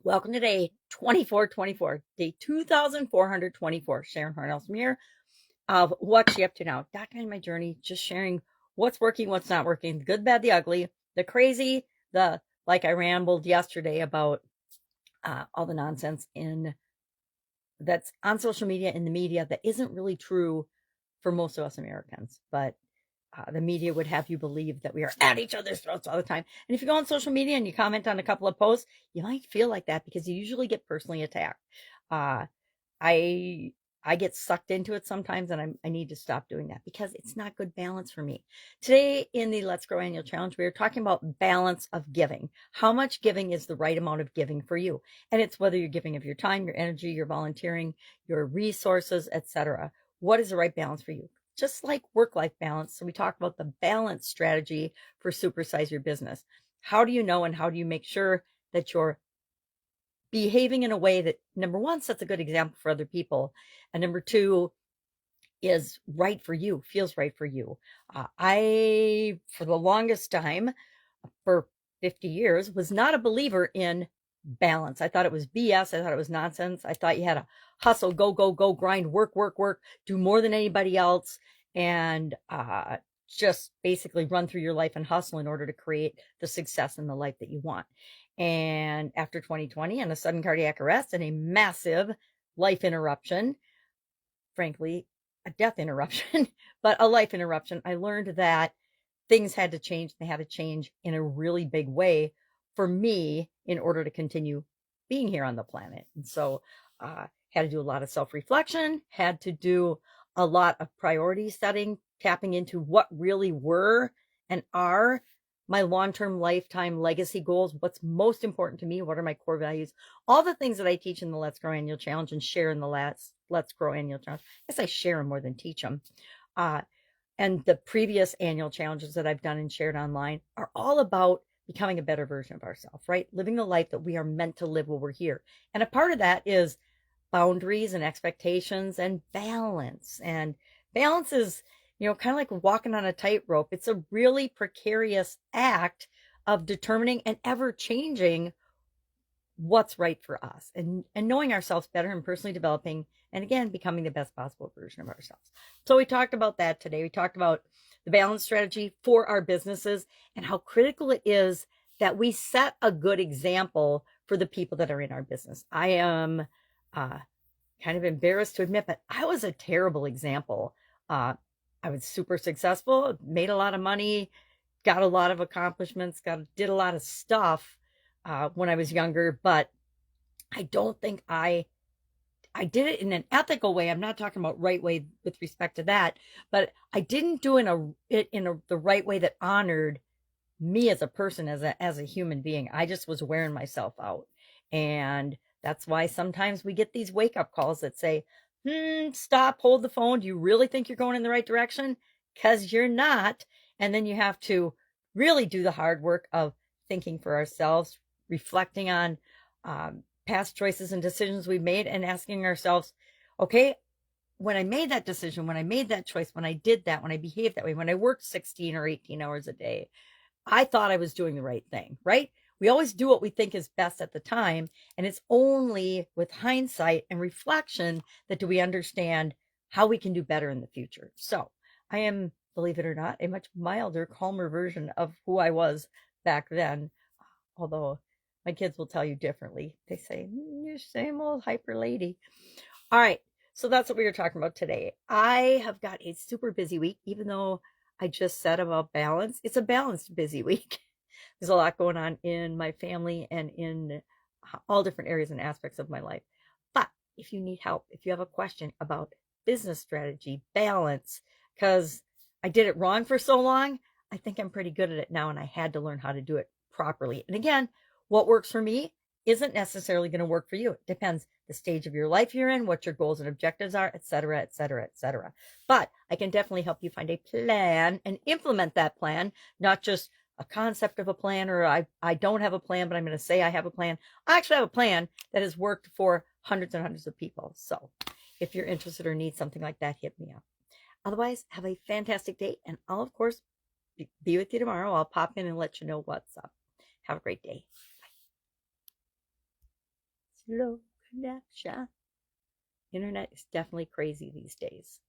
Welcome to day 2424, day 2424. Sharon Horne-Ellstrom here of What's She Up to Now. Documenting my journey, just sharing what's working, what's not working, the good, bad, the ugly, the crazy, the like I rambled yesterday about all the nonsense that's on social media in the media that isn't really true for most of us Americans, but the media would have you believe that we are at each other's throats all the time. And if you go on social media and you comment on a couple of posts, you might feel like that because you usually get personally attacked. Uh, I I get sucked into it sometimes, and I need to stop doing that because it's not good balance for me. Today in the Let's Grow Annual Challenge, we are talking about balance of giving. How much giving is the right amount of giving for you? And it's whether you're giving of your time, your energy, your volunteering, your resources, etc. What is the right balance for you? Just like work-life balance. So we talk about the balance strategy for supersize your business. How do you know and how do you make sure that you're behaving in a way that, number one, sets a good example for other people, and number two, is right for you, feels right for you. I, for the longest time, for 50 years, was not a believer in balance. I thought it was BS. I thought it was nonsense. I thought you had to hustle, go, go, go, grind, work, work, work, do more than anybody else, and just basically run through your life and hustle in order to create the success in the life that you want. And after 2020 and a sudden cardiac arrest and a massive life interruption, frankly, a death interruption, but a life interruption, I learned that things had to change. They had to change in a really big way for me in order to continue being here on the planet. And so, had to do a lot of self reflection, had to do a lot of priority setting, tapping into what really were and are my long-term lifetime legacy goals, what's most important to me, what are my core values, all the things that I teach in the Let's Grow Annual Challenge and share in the Let's Grow Annual Challenge. I guess I share them more than teach them. And the previous annual challenges that I've done and shared online are all about becoming a better version of ourselves, right? Living the life that we are meant to live while we're here. And a part of that is boundaries and expectations and balance. And balance is, kind of like walking on a tightrope. It's a really precarious act of determining and ever changing what's right for us and knowing ourselves better and personally developing and again becoming the best possible version of ourselves. So we talked about that today. We talked about the balance strategy for our businesses and how critical it is that we set a good example for the people that are in our business. I am kind of embarrassed to admit, but I was a terrible example. I was super successful, made a lot of money, got a lot of accomplishments, did a lot of stuff when I was younger, but I don't think I did it in an ethical way. I'm not talking about right way with respect to that, but I didn't do it in the right way that honored me as a person, as a human being. I just was wearing myself out, and that's why sometimes we get these wake up calls that say, stop, hold the phone. Do you really think you're going in the right direction? Because you're not. And then you have to really do the hard work of thinking for ourselves, reflecting on past choices and decisions we've made, and asking ourselves, okay, when I made that decision, when I made that choice, when I did that, when I behaved that way, when I worked 16 or 18 hours a day, I thought I was doing the right thing, right? We always do what we think is best at the time. And it's only with hindsight and reflection that do we understand how we can do better in the future. So I am, believe it or not, a much milder, calmer version of who I was back then. Although my kids will tell you differently. They say, you same old hyper lady. All right. So that's what we were talking about today. I have got a super busy week, even though I just said about balance. It's a balanced busy week. There's a lot going on in my family and in all different areas and aspects of my life. But if you need help, if you have a question about business strategy, balance, because I did it wrong for so long, I think I'm pretty good at it now, and I had to learn how to do it properly. And again, what works for me isn't necessarily going to work for you. It depends the stage of your life you're in, what your goals and objectives are, etc., etc., etc. But I can definitely help you find a plan and implement that plan, not just a concept of a plan, or I don't have a plan, but I'm going to say I have a plan. I actually have a plan that has worked for hundreds and hundreds of people. So if you're interested or need something like that, hit me up. Otherwise, have a fantastic day, and I'll, of course, be with you tomorrow. I'll pop in and let you know what's up. Have a great day. Slow connection. Internet is definitely crazy these days.